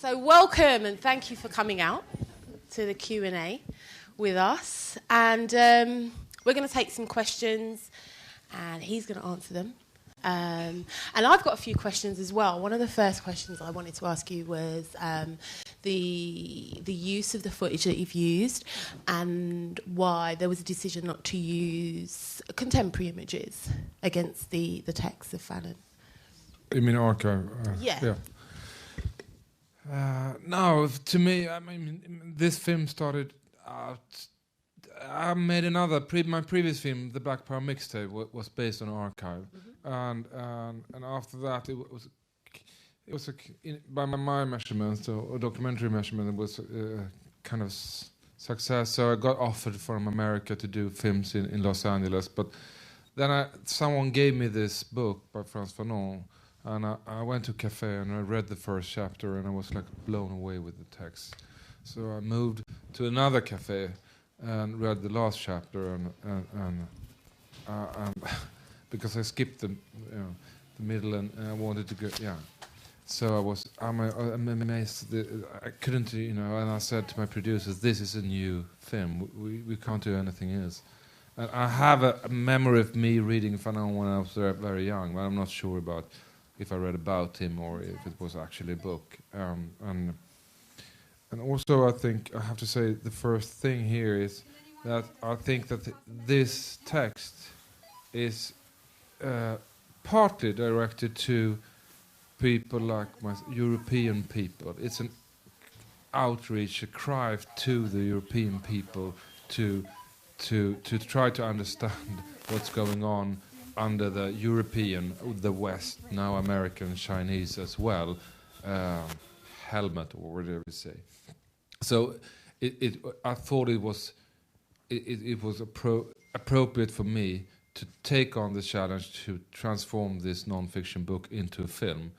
So welcome and thank you for coming out to the Q&A with us. And we're going to take some questions and he's going to answer them. And I've got a few questions as well. One of the first questions I wanted to ask you was the use of the footage that you've used and why there was a decision not to use contemporary images against the text of Fanon. You mean archive? Yeah. No, to me, I mean, this film started out. I made another. My previous film, The Black Power Mixtape, was based on archive, and after that, it was by my measurements or documentary measurement, it was kind of success. So I got offered from America to do films in Los Angeles, but then someone gave me this book by Frantz Fanon. And I went to a cafe and I read the first chapter and I was like blown away with the text. So I moved to another cafe and read the last chapter and because I skipped the middle and I wanted to go So I'm amazed. I couldn't and I said to my producers, this is a new film. We can't do anything else. And I have a memory of me reading Fanon when I was very young, but I'm not sure about if I read about him or if it was actually a book. And also I think I have to say the first thing here is that I think that this text is partly directed to people like European people. It's an outreach, a cry to the European people to try to understand what's going on under the European, the West, now American, Chinese as well, helmet or whatever you say. So I thought it was appropriate for me to take on the challenge to transform this non-fiction book into a film.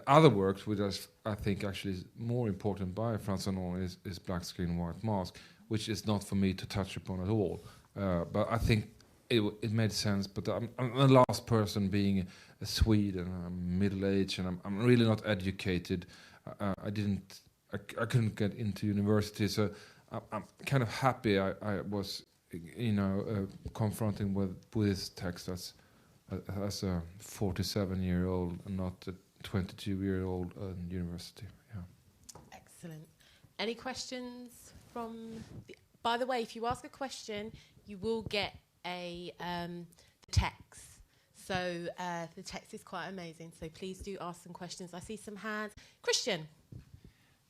Other works, which I think actually is more important by Frantz Fanon, is Black Screen, White Mask, which is not for me to touch upon at all. But I think it made sense, but I'm the last person being a Swede and I'm middle-aged and I'm really not educated. I couldn't get into university, so I'm kind of happy I was, confronting with this text as a 47-year-old and not a 22-year-old in university. Yeah. Excellent. Any questions from? By the way, if you ask a question, you will get a text. So the text is quite amazing. So please do ask some questions. I see some hands. Christian.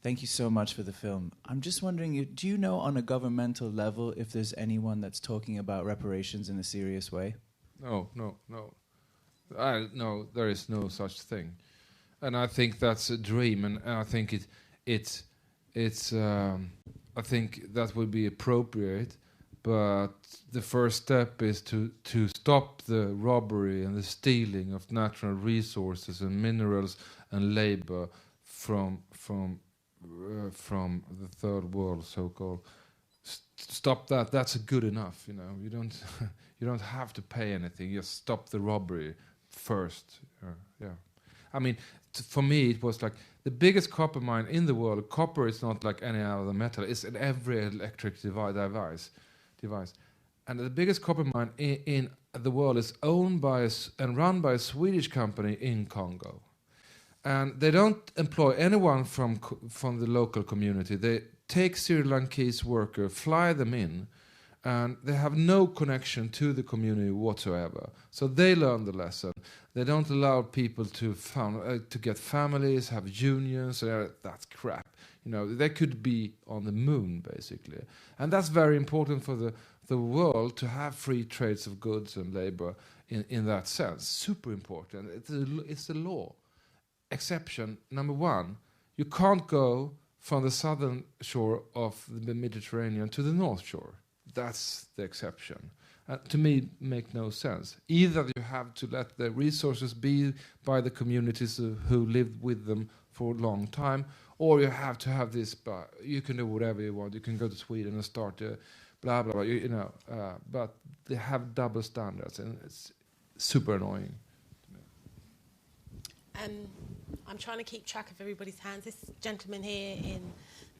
Thank you so much for the film. I'm just wondering, do you know on a governmental level if there's anyone that's talking about reparations in a serious way? No. No, there is no such thing. And I think that's a dream, and I think it's I think that would be appropriate. But the first step is to stop the robbery and the stealing of natural resources and minerals and labor from the third world, so-called. Stop that. That's good enough. You don't have to pay anything. Just stop the robbery first. I mean, for me, it was like the biggest copper mine in the world. Copper is not like any other metal. It's in every electric device. And the biggest copper mine in the world is owned by and run by a Swedish company in Congo. And they don't employ anyone from the local community. They take Sri Lankese workers, fly them in, and they have no connection to the community whatsoever. So they learn the lesson. They don't allow people to get families, have unions. That's crap. They could be on the moon, basically. And that's very important for the world to have free trades of goods and labor in that sense. Super important. It's the law. Exception number one, you can't go from the southern shore of the Mediterranean to the north shore. That's the exception. To me, make no sense. Either you have to let the resources be by the communities who lived with them for a long time, or you have to have this. You can do whatever you want. You can go to Sweden and start blah blah blah. But they have double standards, and it's super annoying. I'm trying to keep track of everybody's hands. This gentleman here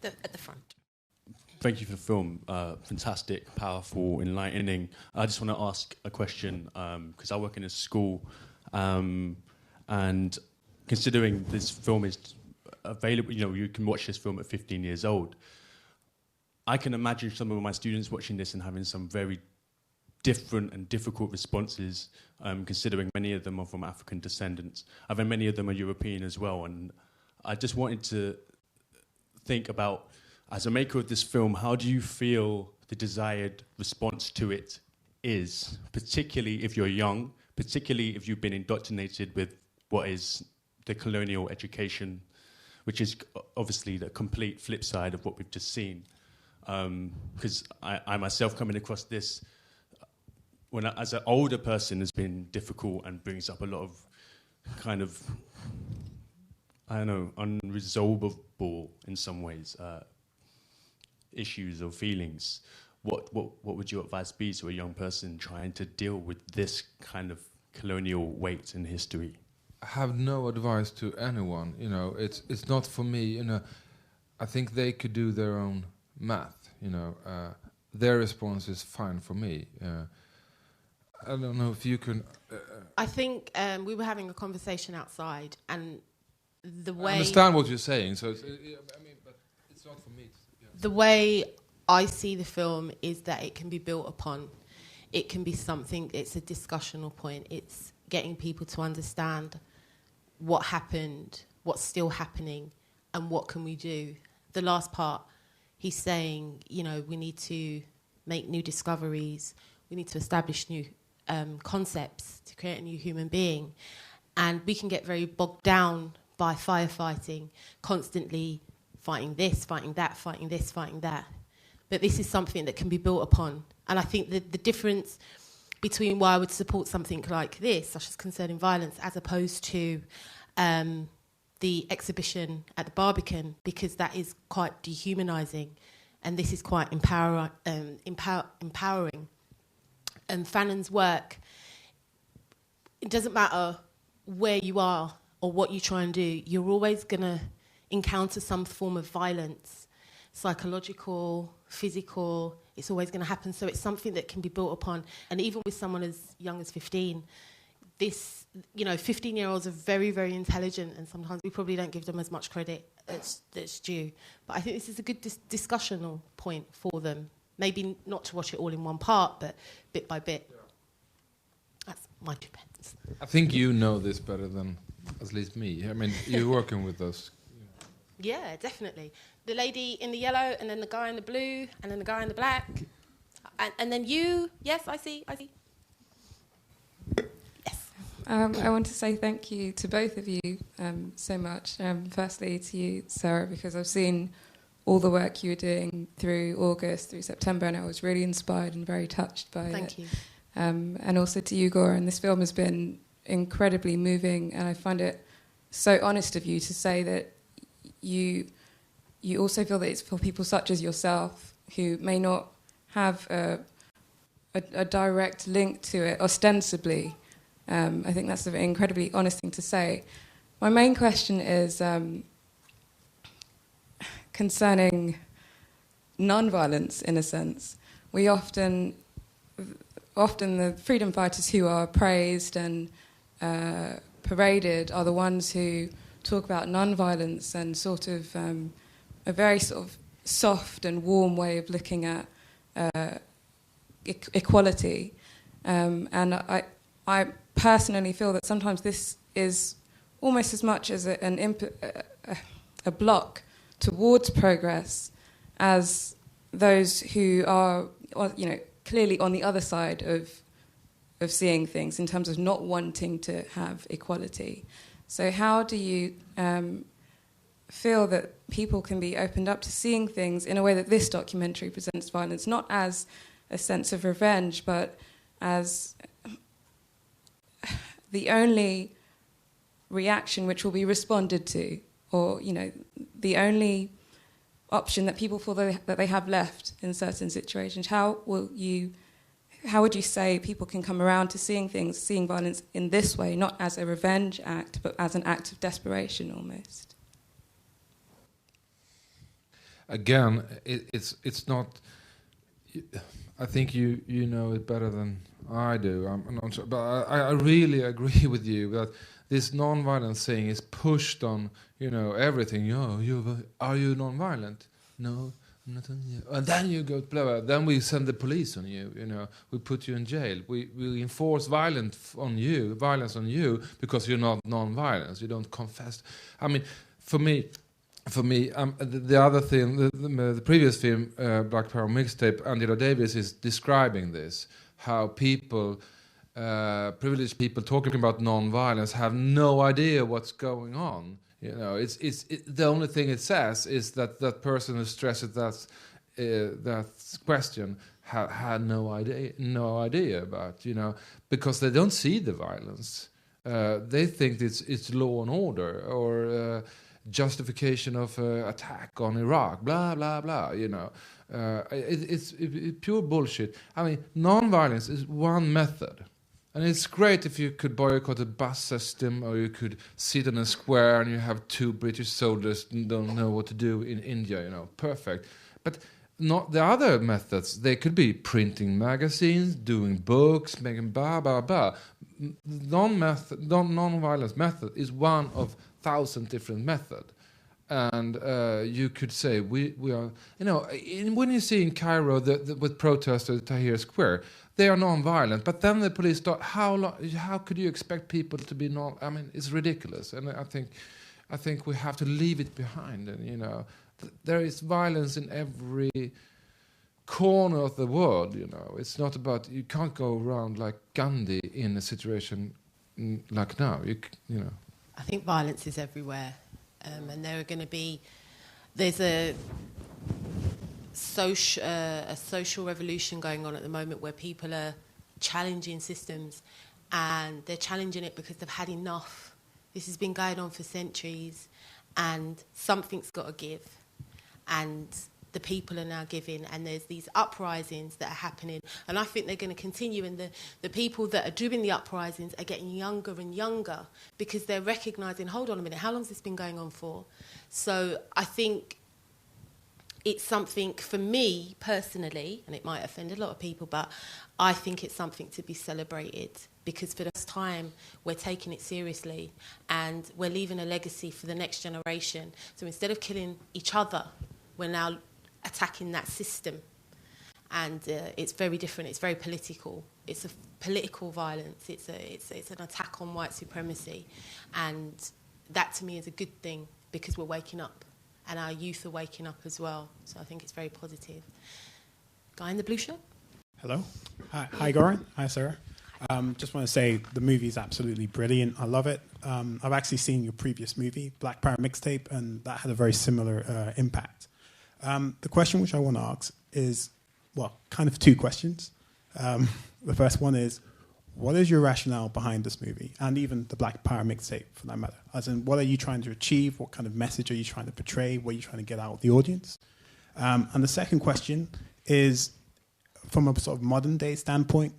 at the front. Thank you for the film. Fantastic, powerful, enlightening. I just want to ask a question because I work in a school, and considering this film is available, you can watch this film at 15 years old. I can imagine some of my students watching this and having some very different and difficult responses, considering many of them are from African descendants. I think many of them are European as well. And I just wanted to think about, as a maker of this film, how do you feel the desired response to it is, particularly if you're young, particularly if you've been indoctrinated with what is the colonial education, which is obviously the complete flip side of what we've just seen. Because I myself coming across this, as an older person, has been difficult and brings up a lot of kind of, unresolvable in some ways, issues or feelings. What would your advice be to a young person trying to deal with this kind of colonial weight in history? I have no advice to anyone. It's not for me. I think they could do their own math. Their response is fine for me. I don't know if you can. I think we were having a conversation outside, and the way I understand what you're saying. So but it's not for me. The way I see the film is that it can be built upon. It can be something. It's a discussional point. It's getting people to understand what happened, what's still happening, and what can we do. The last part, he's saying, we need to make new discoveries. We need to establish new concepts to create a new human being. And we can get very bogged down by firefighting, constantly fighting this, fighting that, fighting this, fighting that. But this is something that can be built upon. And I think that the difference between why I would support something like this, such as concerning violence, as opposed to the exhibition at the Barbican, because that is quite dehumanising, and this is quite empowering. And Fanon's work, it doesn't matter where you are or what you try and do, you're always going to encounter some form of violence, psychological, physical. It's always going to happen. So it's something that can be built upon. And even with someone as young as 15, 15-year-olds are very, very intelligent, and sometimes we probably don't give them as much credit that's due. But I think this is a good discussional point for them. Maybe not to watch it all in one part, but bit by bit. Yeah. That's my 2 pence. I think you know this better than at least me. I mean, you're working with us. Yeah, definitely. The lady in the yellow, and then the guy in the blue, and then the guy in the black. And then you. Yes, I see. Yes. I want to say thank you to both of you so much. Firstly to you, Sarah, because I've seen all the work you were doing through August, through September, and I was really inspired and very touched by it. Thank you. And also to you, Gora, and this film has been incredibly moving, and I find it so honest of you to say that you also feel that it's for people such as yourself who may not have a direct link to it ostensibly. I think that's an incredibly honest thing to say. My main question is concerning non-violence, in a sense. We often the freedom fighters who are praised and paraded are the ones who talk about non-violence and sort of a very sort of soft and warm way of looking at equality. And I personally feel that sometimes this is almost as much as a block towards progress as those who are, clearly on the other side of seeing things in terms of not wanting to have equality. So how do you feel that people can be opened up to seeing things in a way that this documentary presents violence, not as a sense of revenge, but as the only reaction which will be responded to, or, the only option that people feel that they have left in certain situations? How will you how would you say people can come around to seeing violence in this way, not as a revenge act, but as an act of desperation almost? Again, it's not. I think you know it better than I do. I'm not sure, but I really agree with you that this non-violence thing is pushed on everything. Are you non-violent? No. And then you go blah, blah. Then we send the police on you. We put you in jail. We enforce violence on you because you're not non-violence. You don't confess. I mean, for me, the other thing, the previous film, Black Power Mixtape, Angela Davis is describing this, how people, privileged people talking about non-violence have no idea what's going on. It's the only thing it says is that person who stresses that question had no idea about, because they don't see the violence. They think it's law and order or justification of attack on Iraq, blah blah blah. It's pure bullshit. I mean, non-violence is one method. And it's great if you could boycott a bus system, or you could sit in a square and you have 2 British soldiers who don't know what to do in India, perfect. But not the other methods. They could be printing magazines, doing books, making blah, blah, blah. Non-violence method is one of 1,000 different methods. And you could say we are, when you see in Cairo with protesters at Tahrir Square, they are non-violent, but then the police start. How could you expect people to be non? I mean, it's ridiculous, and I think we have to leave it behind. And there is violence in every corner of the world. It's not about, you can't go around like Gandhi in a situation like now. I think violence is everywhere, and there's a social revolution going on at the moment where people are challenging systems, and they're challenging it because they've had enough. This has been going on for centuries, and something's got to give, and the people are now giving, and there's these uprisings that are happening, and I think they're going to continue, and the people that are doing the uprisings are getting younger and younger because they're recognising, hold on a minute, how long has this been going on for? So I think it's something, for me personally, and it might offend a lot of people, but I think it's something to be celebrated, because for the first time we're taking it seriously and we're leaving a legacy for the next generation. So instead of killing each other, we're now attacking that system. And it's very different. It's very political. It's a political violence. It's an attack on white supremacy. And that to me is a good thing, because we're waking up. And our youth are waking up as well. So I think it's very positive. Guy in the blue shirt? Hello. Hi, Goran. Hi, Sarah. Just want to say the movie is absolutely brilliant. I love it. I've actually seen your previous movie, Black Power Mixtape, and that had a very similar impact. The question which I want to ask is, kind of 2 questions. The first one is, what is your rationale behind this movie, and even the Black Power Mixtape for that matter? As in, what are you trying to achieve? What kind of message are you trying to portray? What are you trying to get out with the audience? And the second question is, from a sort of modern day standpoint,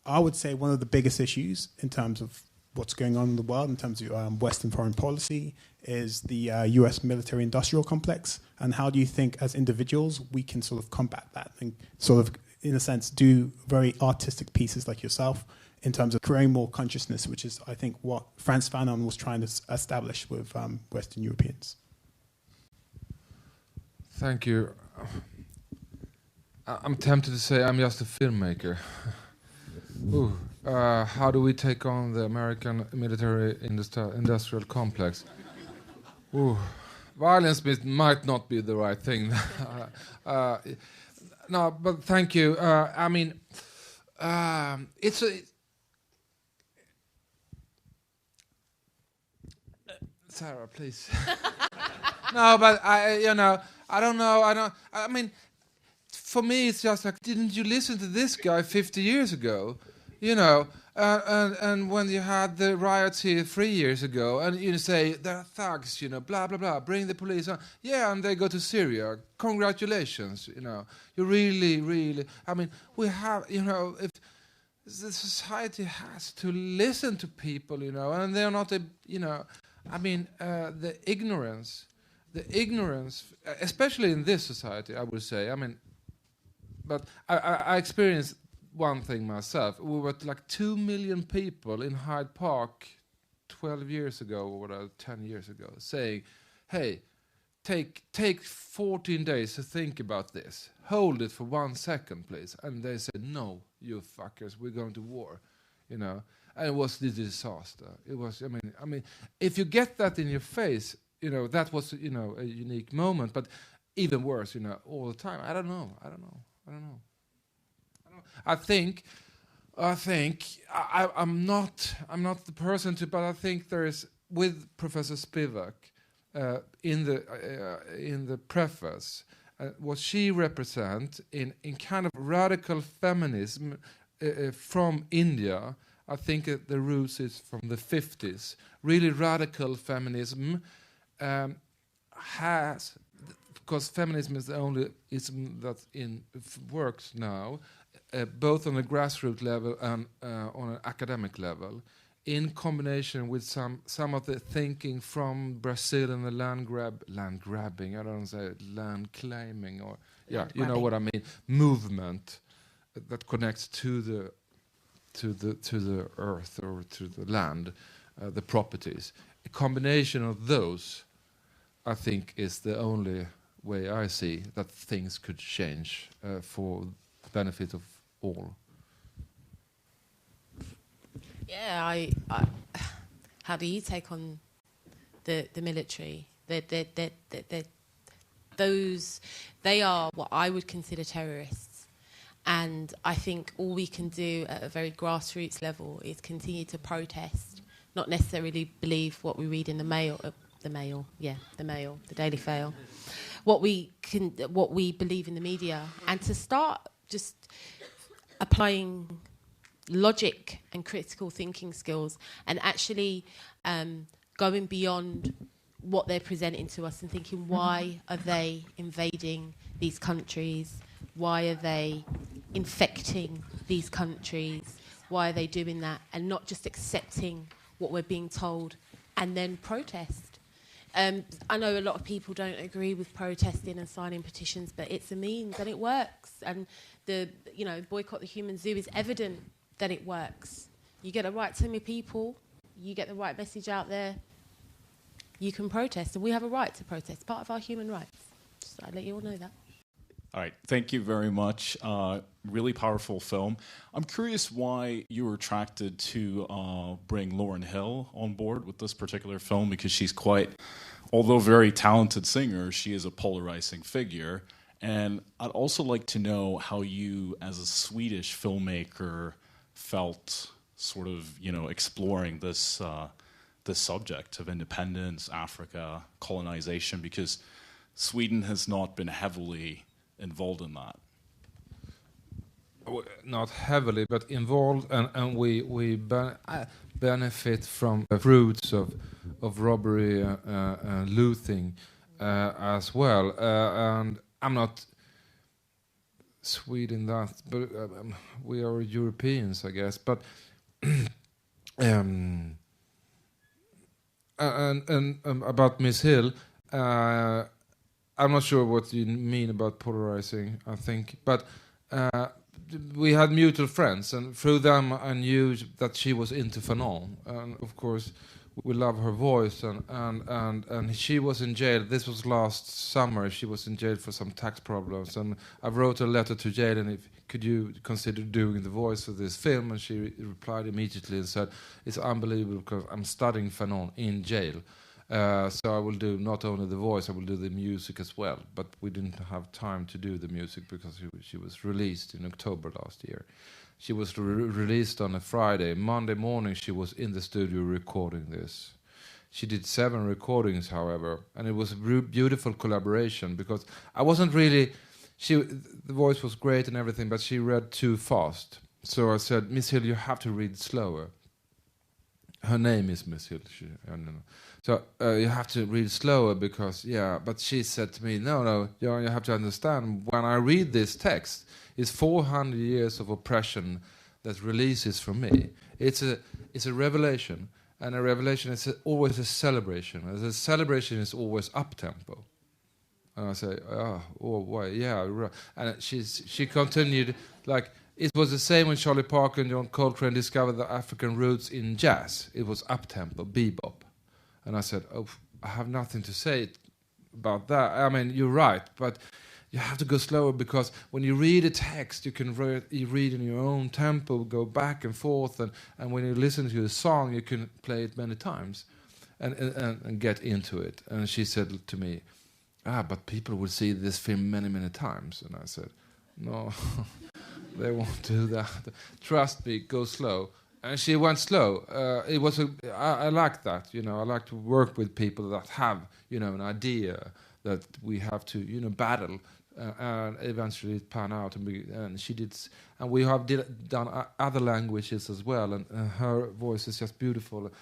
I would say one of the biggest issues in terms of what's going on in the world, in terms of Western foreign policy, is the US military-industrial complex. And how do you think, as individuals, we can sort of combat that and sort of, in a sense, do very artistic pieces like yourself in terms of creating more consciousness, which is, I think, what Frantz Fanon was trying to establish with Western Europeans. Thank you. I'm tempted to say I'm just a filmmaker. How do we take on the American military industrial complex? Violence might not be the right thing. No, but thank you. I mean, it's a... Sara, please. No, but I don't know. I mean, for me, it's just like, didn't you listen to this guy 50 years ago? And when you had the riots here 3 years ago, and you say they're thugs, blah blah blah, bring the police on, yeah, and they go to Syria. Congratulations, you really, really. I mean, we have, if the society has to listen to people, and they're not, I mean, the ignorance, especially in this society, I would say. I mean, but I experienced one thing myself. We were like 2 million people in Hyde Park 12 years ago, or whatever, 10 years ago, saying, hey, take 14 days to think about this. Hold it for 1 second, please. And they said, no, you fuckers, we're going to war. And it was the disaster. It was, I mean, if you get that in your face, that was, a unique moment. But even worse, all the time. I don't know. I think I'm not the person to, but I think there is, with Professor Spivak in the preface, what she represents in kind of radical feminism from India. I think the roots is from the 50s. Really radical feminism has, because feminism is the only ism that works now. Both on a grassroots level and on an academic level, in combination with some of the thinking from Brazil and the land grabbing, I don't say land claiming, or you know what I mean, movement that connects to the earth or to the land, the properties. A combination of those, I think, is the only way I see that things could change for benefit of all. Yeah, I how do you take on the military? They are what I would consider terrorists, and I think all we can do at a very grassroots level is continue to protest, not necessarily believe what we read in the Mail, the Daily Mail, what we believe in the media, and to start just applying logic and critical thinking skills, and actually going beyond what they're presenting to us and thinking, why are they invading these countries? Why are they infecting these countries? Why are they doing that? And not just accepting what we're being told and then protest. I know a lot of people don't agree with protesting and signing petitions, but it's a means and it works. And the boycott the human zoo is evident that it works. You get the right team of people, you get the right message out there, you can protest, and we have a right to protest. It's part of our human rights. Just I'd let you all know that. All right, thank you very much. Really powerful film. I'm curious why you were attracted to bring Lauryn Hill on board with this particular film, because she's quite, although very talented singer, she is a polarizing figure. And I'd also like to know how you, as a Swedish filmmaker, felt sort of, exploring this this subject of independence, Africa, colonization, because Sweden has not been heavily involved in that. Not heavily, but involved, and we benefit from the fruits of robbery and looting as well. And I'm not Sweden that, but we are Europeans, I guess. But and about Miss Hill, I'm not sure what you mean about polarizing, I think, but we had mutual friends, and through them I knew that she was into Fanon, and of course we love her voice, and she was in jail. This was last summer. She was in jail for some tax problems, and I wrote a letter to jail, and could you consider doing the voice of this film? And she replied immediately and said, it's unbelievable because I'm studying Fanon in jail. So I will do not only the voice, I will do the music as well. But we didn't have time to do the music because she was released in October last year. She was released on a Friday. Monday morning she was in the studio recording this. She did 7 recordings, however, and it was a beautiful collaboration because I wasn't really... the voice was great and everything, but she read too fast. So I said, Miss Hill, you have to read slower. Her name is Miss Hill. I don't know. So you have to read slower because, but she said to me, no, you have to understand, when I read this text, it's 400 years of oppression that releases from me. It's a revelation, and a revelation is always a celebration. As a celebration is always up-tempo. And I say, why? Yeah. Right. And she continued, like, it was the same when Charlie Parker and John Coltrane discovered the African roots in jazz. It was up-tempo, bebop. And I said, I have nothing to say about that. I mean, you're right, but you have to go slower, because when you read a text, you can you read in your own tempo, go back and forth, and when you listen to a song, you can play it many times and get into it. And she said to me, but people will see this film many, many times. And I said, no, they won't do that. Trust me, go slow. And she went slow. I like that, I like to work with people that have, an idea that we have to, battle, and eventually it pan out. And she did, and we have done other languages as well. And her voice is just beautiful. It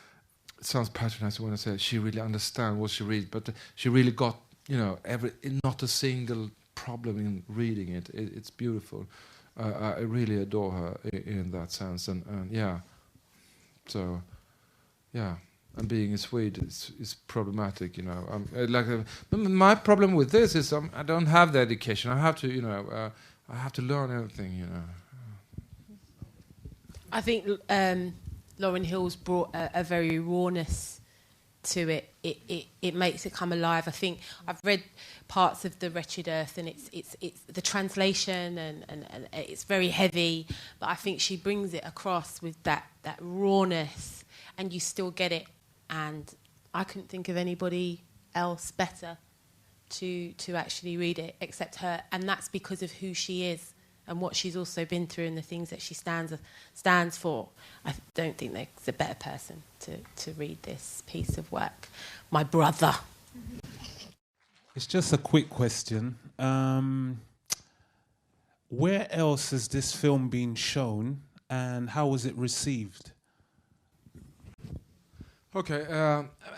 sounds patronizing when I say she really understands what she reads, but she really got, not a single problem in reading it. It's beautiful. I really adore her in that sense, and so, and being a Swede is problematic, my problem with this is I don't have the education. I have to, I have to learn everything, I think Lauryn Hill's brought a very rawness to it. It makes it come alive. I think I've read parts of The Wretched Earth, and it's the translation and it's very heavy, but I think she brings it across with that rawness, and you still get it. And I couldn't think of anybody else better to actually read it except her, and that's because of who she is and what she's also been through and the things that she stands for. I don't think there's a better person to read this piece of work. My brother. It's just a quick question. Where else has this film been shown, and how was it received? Okay,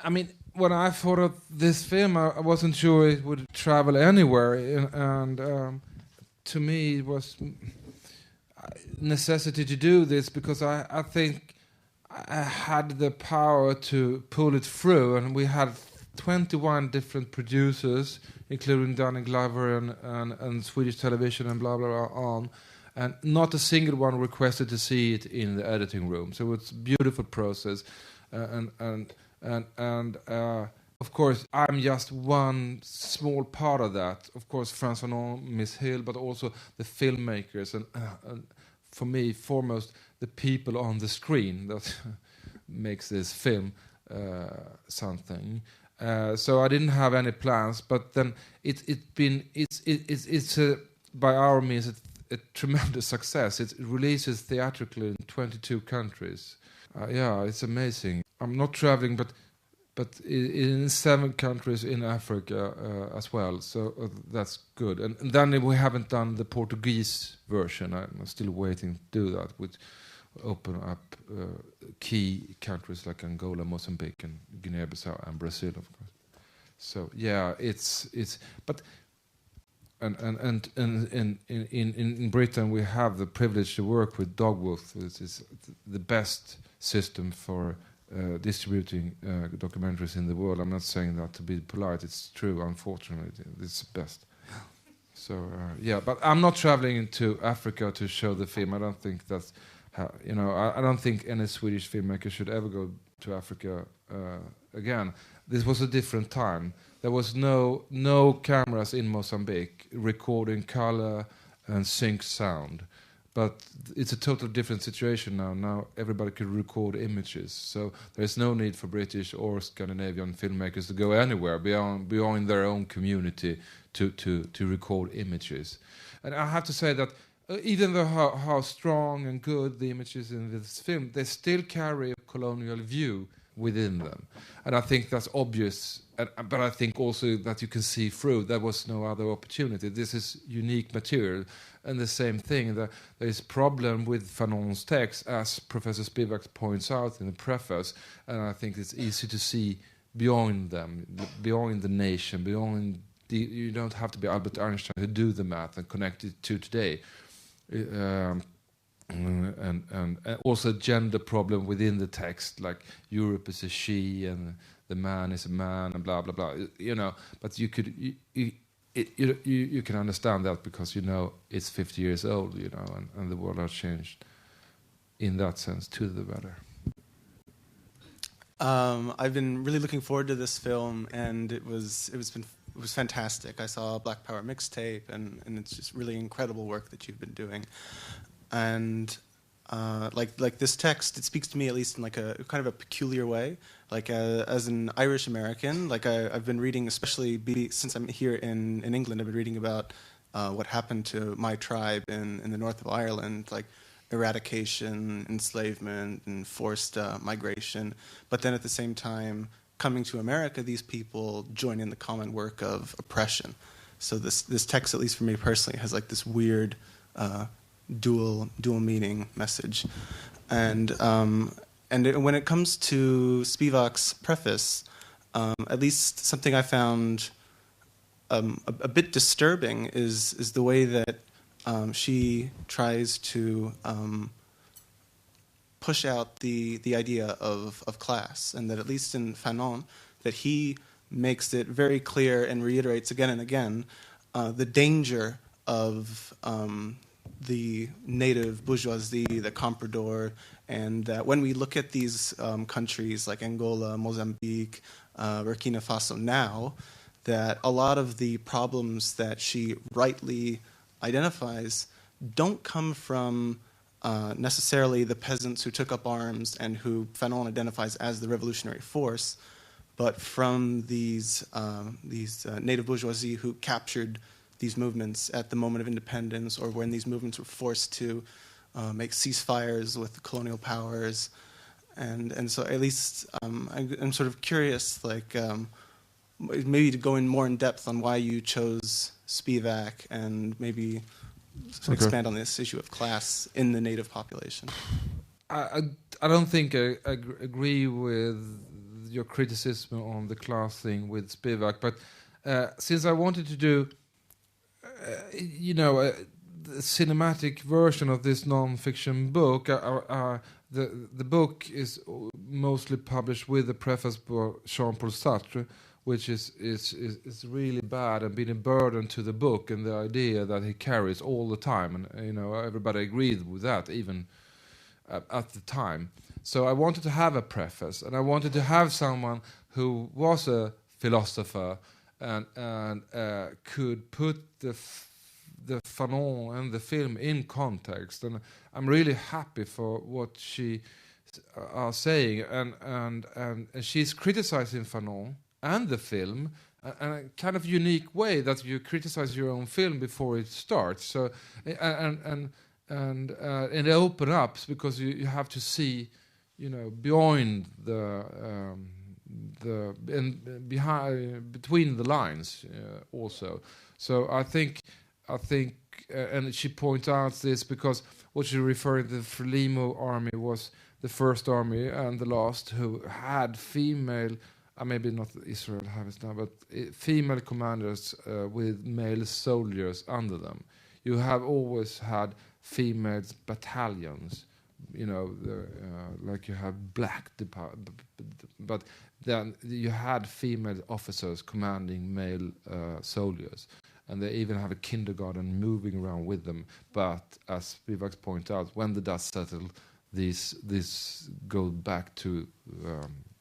I mean, when I thought of this film, I wasn't sure it would travel anywhere, and to me, it was necessity to do this because I think I had the power to pull it through, and we had 21 different producers, including Danny Glover and Swedish Television and blah, blah, blah, on, and not a single one requested to see it in the editing room. So it's a beautiful process, and of course, I'm just one small part of that. Of course, Frans Fanon, Miss Hill, but also the filmmakers, and for me, foremost, the people on the screen that makes this film something. So I didn't have any plans, but then it's by our means a tremendous success. It releases theatrically in 22 countries. It's amazing. I'm not traveling, but in 7 countries in Africa as well, so that's good. And then we haven't done the Portuguese version. I'm still waiting to do that, which open up key countries like Angola, Mozambique, and Guinea-Bissau, and Brazil, of course. So but in Britain we have the privilege to work with Dogwolf, which is the best system for distributing documentaries in the world. I'm not saying that to be polite. It's true. Unfortunately, it's the best. So but I'm not traveling to Africa to show the film. I don't think that's I don't think any Swedish filmmaker should ever go to Africa again. This was a different time. There was no cameras in Mozambique recording color and sync sound. But it's a totally different situation now. Now everybody can record images, so there's no need for British or Scandinavian filmmakers to go anywhere beyond their own community to record images. And I have to say that even though how strong and good the images in this film, they still carry a colonial view within them. And I think that's obvious, but I think also that you can see through. There was no other opportunity. This is unique material. And the same thing, there is problem with Fanon's text, as Professor Spivak points out in the preface, and I think it's easy to see beyond them, beyond the nation, beyond you don't have to be Albert Einstein to do the math and connect it to today. And also gender problem within the text, like Europe is a she and the man is a man and blah blah blah. But you could you can understand that because it's 50 years old, and the world has changed in that sense to the better. I've been really looking forward to this film, and it was fantastic. I saw Black Power mixtape, and it's just really incredible work that you've been doing. And like this text, it speaks to me at least in like a kind of a peculiar way. Like as an Irish American, like I've been reading, especially since I'm here in England, I've been reading about what happened to my tribe in the north of Ireland, like eradication, enslavement, and forced migration. But then at the same time, coming to America, these people join in the common work of oppression. So this text, at least for me personally, has like this weird dual meaning message. And when it comes to Spivak's preface, at least something I found a bit disturbing is the way that she tries to push out the idea of class, and that at least in Fanon, that he makes it very clear and reiterates again and again the danger of the native bourgeoisie, the comprador, and that when we look at these countries like Angola, Mozambique, Burkina Faso now, that a lot of the problems that she rightly identifies don't come from necessarily the peasants who took up arms and who Fanon identifies as the revolutionary force, but from these native bourgeoisie who captured these movements at the moment of independence, or when these movements were forced to make ceasefires with the colonial powers. And so at least I'm sort of curious, like maybe to go in more in depth on why you chose Spivak, and maybe expand on this issue of class in the native population. I don't think I agree with your criticism on the class thing with Spivak, but since I wanted to do, the cinematic version of this non-fiction book, the book is mostly published with the preface by Jean-Paul Sartre, which is really bad and been a burden to the book and the idea that he carries all the time, and everybody agreed with that even at the time. So I wanted to have a preface, and I wanted to have someone who was a philosopher and could put the Fanon and the film in context. And I'm really happy for what she are saying, and she's criticizing Fanon and the film in a kind of unique way, that you criticize your own film before it starts. So and it opens up because you have to see, beyond behind between the lines also. So I think, and she points out this because what she referred to the Frelimo army was the first army and the last who had female. Maybe not Israel have it now, but female commanders with male soldiers under them. You have always had female battalions, like you have black but then you had female officers commanding male soldiers, and they even have a kindergarten moving around with them. But as Spivak points out, when the dust settled, this goes back to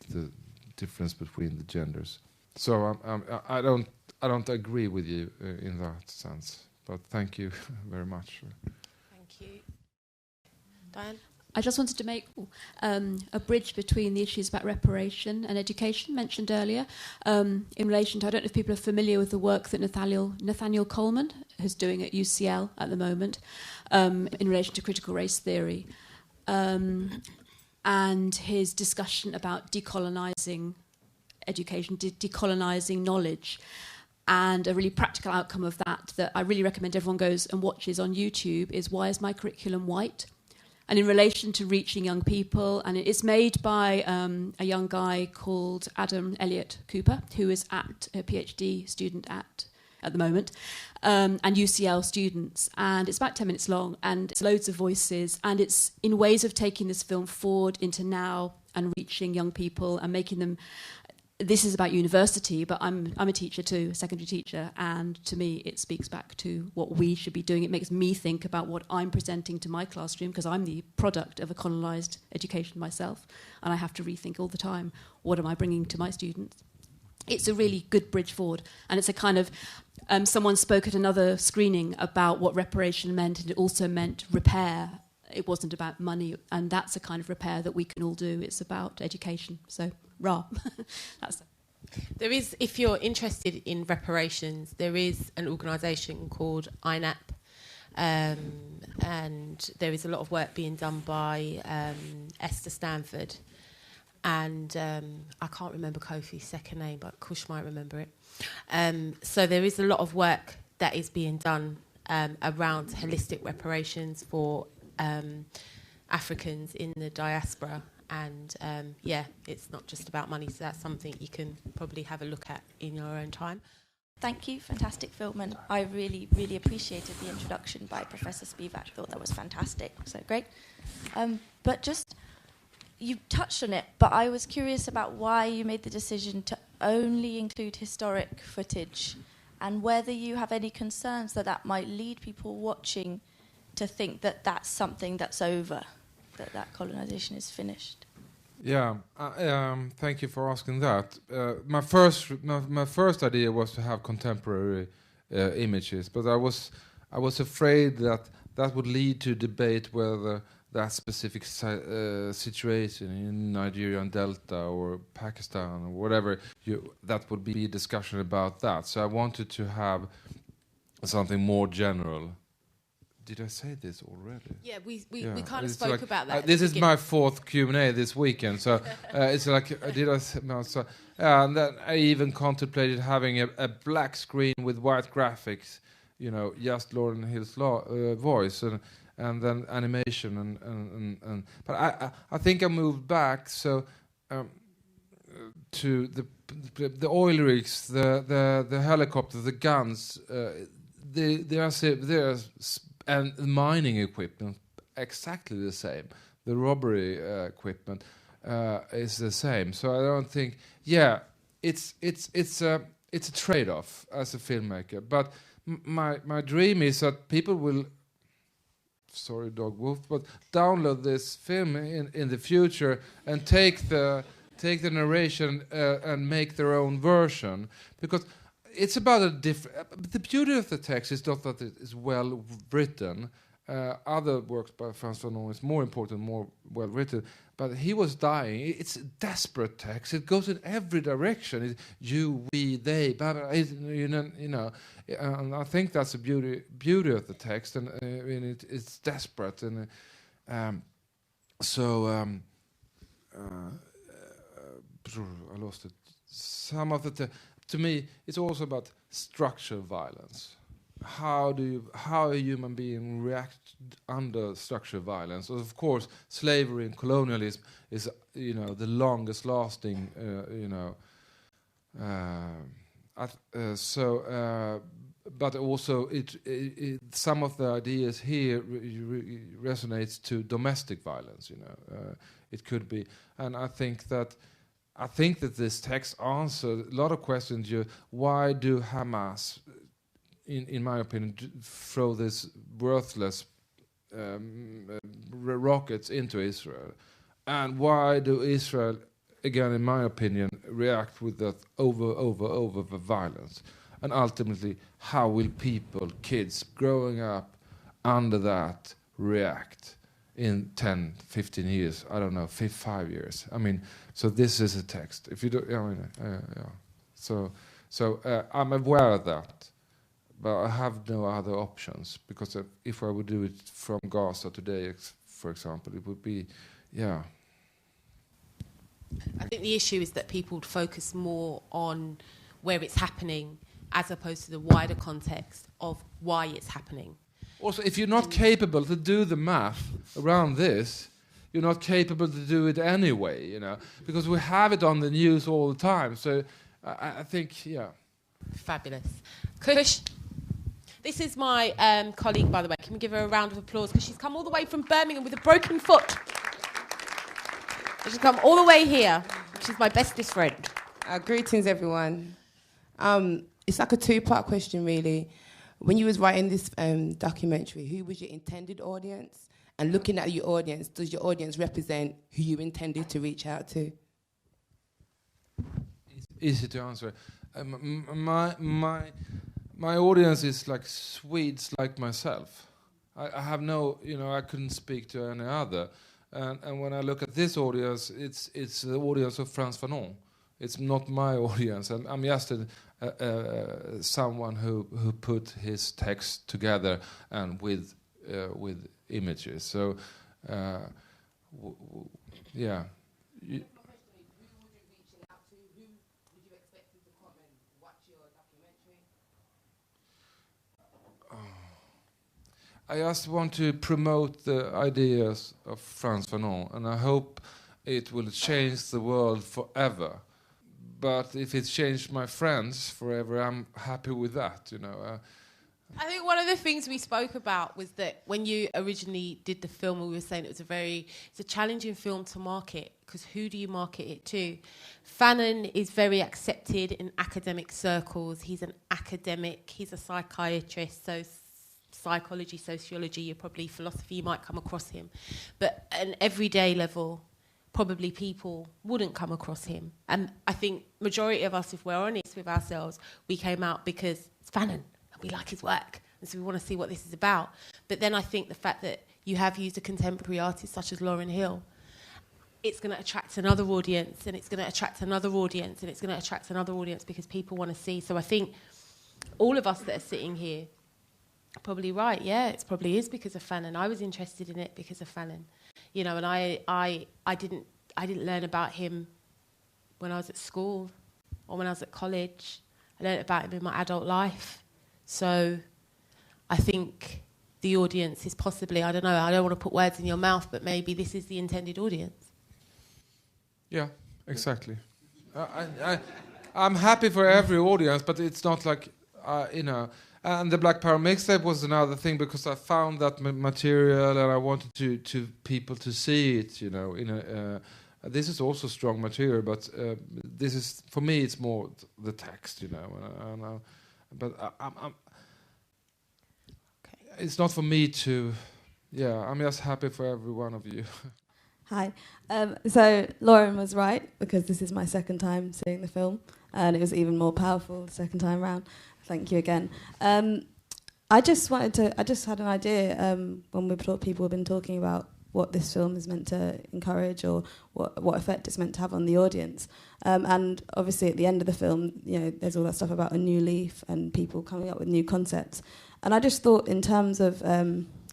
the difference between the genders. So I don't agree with you in that sense, but thank you very much. Thank you. Diane? I just wanted to make a bridge between the issues about reparation and education mentioned earlier, in relation to, I don't know if people are familiar with the work that Nathaniel Coleman is doing at UCL at the moment, in relation to critical race theory. and his discussion about decolonizing education, decolonizing knowledge. And a really practical outcome of that I really recommend everyone goes and watches on YouTube is Why is My Curriculum White? And in relation to reaching young people, and it's made by a young guy called Adam Elliott Cooper, who is at a PhD student at the moment, and UCL students. And it's about 10 minutes long, and it's loads of voices, and it's in ways of taking this film forward into now and reaching young people and making them. This is about university, but I'm a teacher too, a secondary teacher, and to me it speaks back to what we should be doing. It makes me think about what I'm presenting to my classroom, because I'm the product of a colonised education myself, and I have to rethink all the time, what am I bringing to my students? It's a really good bridge forward, and it's a kind of, someone spoke at another screening about what reparation meant, and it also meant repair. It wasn't about money, and that's a kind of repair that we can all do. It's about education, so rah. That's it. There is, if you're interested in reparations, there is an organisation called INAP, and there is a lot of work being done by Esther Stanford, and I can't remember Kofi's second name, but Kush might remember it. So there is a lot of work that is being done around holistic reparations for Africans in the diaspora. And it's not just about money, so that's something you can probably have a look at in your own time. Thank you, fantastic film, and I really, really appreciated the introduction by Professor Spivak. Thought that was fantastic, so great. But just, you touched on it, but I was curious about why you made the decision to only include historic footage, and whether you have any concerns that that might lead people watching to think that that's something that's over, that colonization is finished. Yeah, thank you for asking that. My first idea was to have contemporary images, but I was afraid that would lead to debate whether that specific situation in Nigeria and Delta or Pakistan or whatever, that would be a discussion about that. So I wanted to have something more general. Did I say this already? Yeah, we kind of spoke about that. This is my fourth Q&A this weekend, so it's like, did I say, no, so, and then I even contemplated having a black screen with white graphics, just Lauryn Hill's voice, and then animation, and but I think I moved back, so to the oil rigs, the helicopters, the guns, and the mining equipment, exactly the same. The robbery equipment is the same. So I don't think. Yeah, it's a trade-off as a filmmaker. But my dream is that people will. Sorry, Dog Wolf, but download this film in the future and take the narration and make their own version, because. It's about a different. The beauty of the text is not that it is well written. Other works by Frans Fanon is more important, more well written. But he was dying. It's a desperate text. It goes in every direction. It's you, we, they. But and I think that's the beauty of the text, and it's desperate. And I lost it. Some of the. To me, it's also about structural violence. How a human being react under structural violence? Of course, slavery and colonialism is the longest lasting. But also it some of the ideas here resonates to domestic violence. It could be, and I think that this text answers a lot of questions. Why do Hamas, in my opinion, throw this worthless rockets into Israel? And why do Israel, again, in my opinion, react with that over violence? And ultimately, how will people, kids growing up under that, react in 10, 15 years? I don't know, 5 years. I mean, so this is a text. If you do, So I'm aware of that, but I have no other options, because if I would do it from Gaza today, for example, it would be, I think the issue is that people would focus more on where it's happening as opposed to the wider context of why it's happening. Also, if you're not capable to do the math around this, you're not capable to do it anyway, you know, because we have it on the news all the time. So I think, yeah. Fabulous. Kush, this is my colleague, by the way. Can we give her a round of applause? Because she's come all the way from Birmingham with a broken foot. She's come all the way here. She's my bestest friend. Greetings, everyone. It's like a two-part question, really. When you was writing this documentary, who was your intended audience? And looking at your audience, does your audience represent who you intended to reach out to? Easy to answer. My audience is like Swedes like myself. I have no, you know, I couldn't speak to any other. And when I look at this audience, it's the audience of Frans Fanon. It's not my audience. I'm just someone who put his text together and with images. So, yeah. I just want to promote the ideas of Frans Fanon, and I hope it will change the world forever. But if it changed my friends forever, I'm happy with that, you know. I think one of the things we spoke about was that when you originally did the film, we were saying it's a challenging film to market, because who do you market it to? Fanon is very accepted in academic circles. He's an academic. He's a psychiatrist, so psychology, sociology, probably philosophy, you might come across him. But at an everyday level, probably people wouldn't come across him. And I think majority of us, if we're honest with ourselves, we came out because it's Fanon and we like his work. And so we want to see what this is about. But then I think the fact that you have used a contemporary artist such as Lauryn Hill, it's going to attract another audience, and it's going to attract another audience, and it's going to attract another audience, because people want to see. So I think all of us that are sitting here probably right, yeah, it probably is because of Fanon. I was interested in it because of Fanon, you know, and I didn't learn about him when I was at school or when I was at college. I learned about him in my adult life. So I think the audience is possibly, I don't know, I don't want to put words in your mouth, but maybe this is the intended audience. Yeah, exactly. I'm happy for every audience, but it's not like, you know. And the Black Power mixtape was another thing, because I found that material and I wanted to people to see it. You know, this is also strong material, but this is, for me, it's more the text. You know, it's not for me to. Yeah, I'm just happy for every one of you. Hi. So Lauren was right, because this is my second time seeing the film, and it was even more powerful the second time round. Thank you again. I just had an idea when people have been talking about what this film is meant to encourage, or what effect it's meant to have on the audience. And obviously at the end of the film, you know, there's all that stuff about a new leaf and people coming up with new concepts. And I just thought, in terms of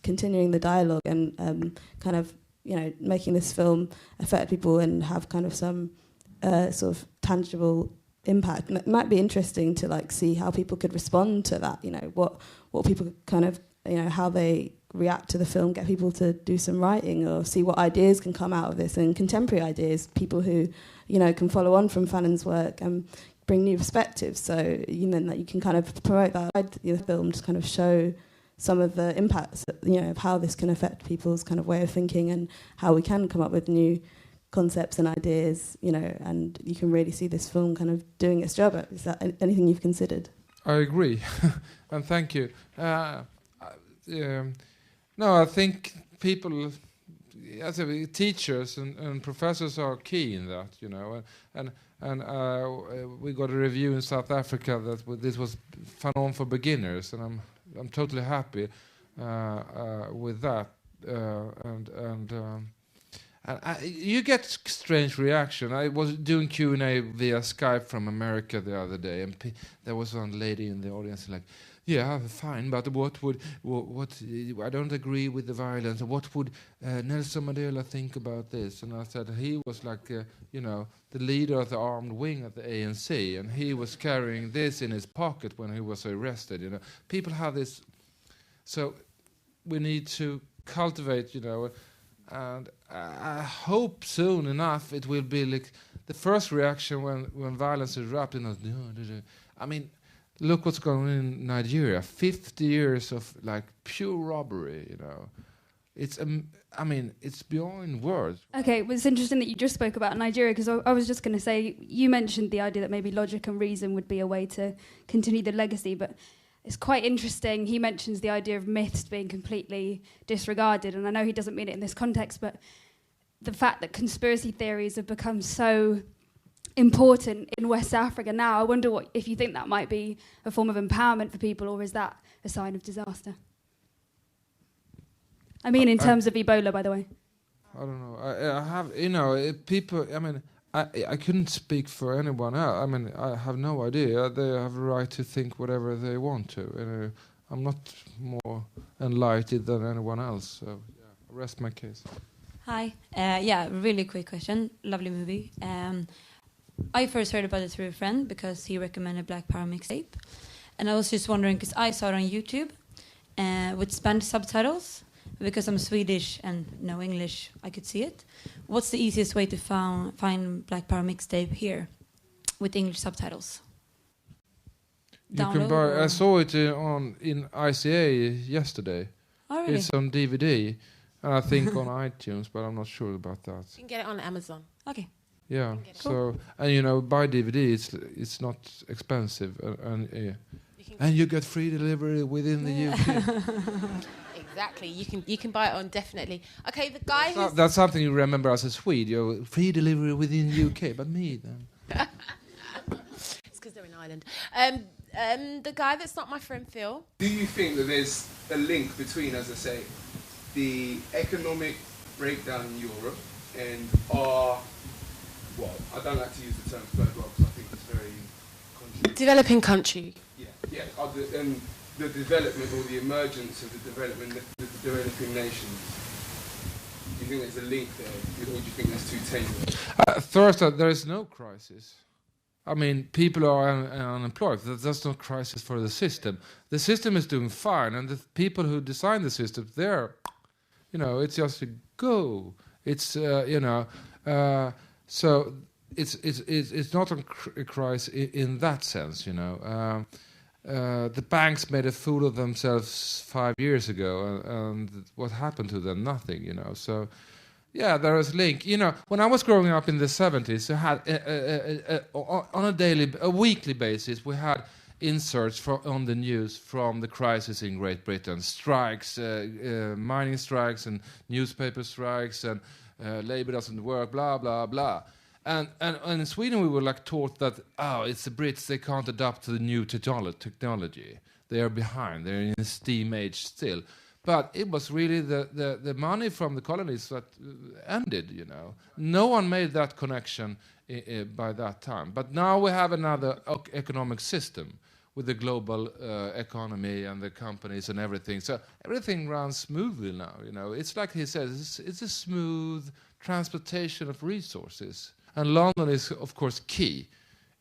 continuing the dialogue and kind of, you know, making this film affect people and have kind of some sort of tangible impact. And it might be interesting to like see how people could respond to that, you know, what people kind of, you know, how they react to the film, get people to do some writing, or see what ideas can come out of this, and contemporary ideas, people who, you know, can follow on from Fanon's work and bring new perspectives. So, you know, that you can kind of promote that, you know, the film to kind of show some of the impacts, you know, of how this can affect people's kind of way of thinking, and how we can come up with new concepts and ideas, you know, and you can really see this film kind of doing its job. Is that anything you've considered? I agree, and thank you. No, I think people, as teachers and professors, are key in that, you know, and we got a review in South Africa that this was Fanon for beginners, and I'm totally happy with that, And you get strange reaction. I was doing Q&A via Skype from America the other day, and there was one lady in the audience like, yeah, fine, but what I don't agree with the violence. What would Nelson Mandela think about this? And I said he was like, the leader of the armed wing at the ANC, and he was carrying this in his pocket when he was arrested. People have this, so we need to cultivate, and I hope soon enough it will be like the first reaction when violence erupts. I mean, look what's going on in Nigeria. 50 years of like pure robbery, It's it's beyond words. Okay, well, it's interesting that you just spoke about Nigeria, because I was just going to say, you mentioned the idea that maybe logic and reason would be a way to continue the legacy, but it's quite interesting. He mentions the idea of myths being completely disregarded, and I know he doesn't mean it in this context, but the fact that conspiracy theories have become so important in West Africa now, I wonder if you think that might be a form of empowerment for people, or is that a sign of disaster? I mean, in terms of Ebola, by the way. I don't know. I have, people. I mean, I couldn't speak for anyone else. I mean, I have no idea. They have a right to think whatever they want to. I'm not more enlightened than anyone else. So, I rest my case. Hi. Really quick question. Lovely movie. I first heard about it through a friend because he recommended Black Power mixtape, and I was just wondering because I saw it on YouTube with Spanish subtitles. Because I'm Swedish and no English, I could see it. What's the easiest way to find Black Power mixtape here with English subtitles? You can buy. I saw it in ICA yesterday. Oh, really? It's on DVD, and I think on iTunes, but I'm not sure about that. You can get it on Amazon. Okay. Yeah. So and buy DVD. It's not expensive, and you get free delivery within the UK. Exactly. You can buy it on definitely. Okay, the guy that's something you remember as a Swede. Free delivery within the UK, but me then. It's because they're in Ireland. The guy that's not my friend Phil. Do you think that there's a link between, as I say, the economic breakdown in Europe and I don't like to use the term third world because I think it's very developing country. And the development or the emergence of the developing nations. Do you think there's a link there, or do you think there's too tenuous? First, there is no crisis. I mean, people are unemployed. That's no crisis for the system. The system is doing fine, and the people who design the system, it's just a go. It's so it's not a crisis in that sense. The banks made a fool of themselves 5 years ago, and what happened to them? Nothing, So, there is a link. When I was growing up in the 70s, I had on a weekly basis, we had inserts on the news from the crisis in Great Britain, strikes, mining strikes, and newspaper strikes, and labor doesn't work, blah blah blah. And in Sweden we were taught that it's the Brits, they can't adapt to the new technology. They are behind. They're in a steam age still. But it was really the money from the colonies that ended. No one made that connection by that time. But now we have another economic system with the global economy and the companies and everything. So everything runs smoothly now. It's like he says, it's a smooth transportation of resources. And London is, of course, key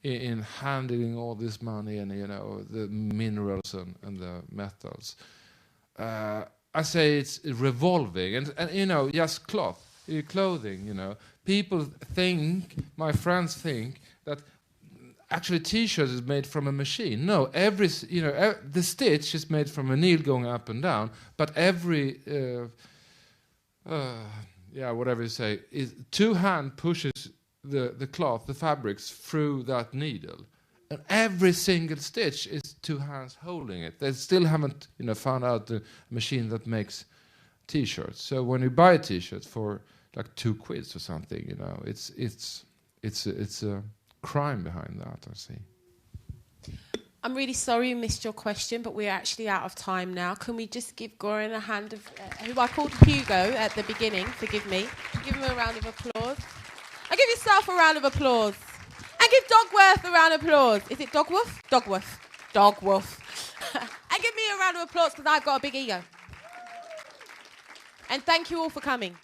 in handling all this money and, the minerals and the metals. I say it's revolving. And just clothing, People think, my friends think, that actually T-shirt is made from a machine. No, the stitch is made from a needle going up and down, but every... whatever you say, is two hand pushes the cloth, the fabrics, through that needle. And every single stitch is two hands holding it. They still haven't, found out the machine that makes T-shirts. So when you buy a T-shirt for £2 or something, it's a crime behind that, I see. I'm really sorry you missed your question, but we're actually out of time now. Can we just give Goran a hand of... who I called Hugo at the beginning, forgive me. Give him a round of applause. And give yourself a round of applause. And give Dogworth a round of applause. Is it Dogworth? Dogworth. Dogworth. And give me a round of applause because I've got a big ego. And thank you all for coming.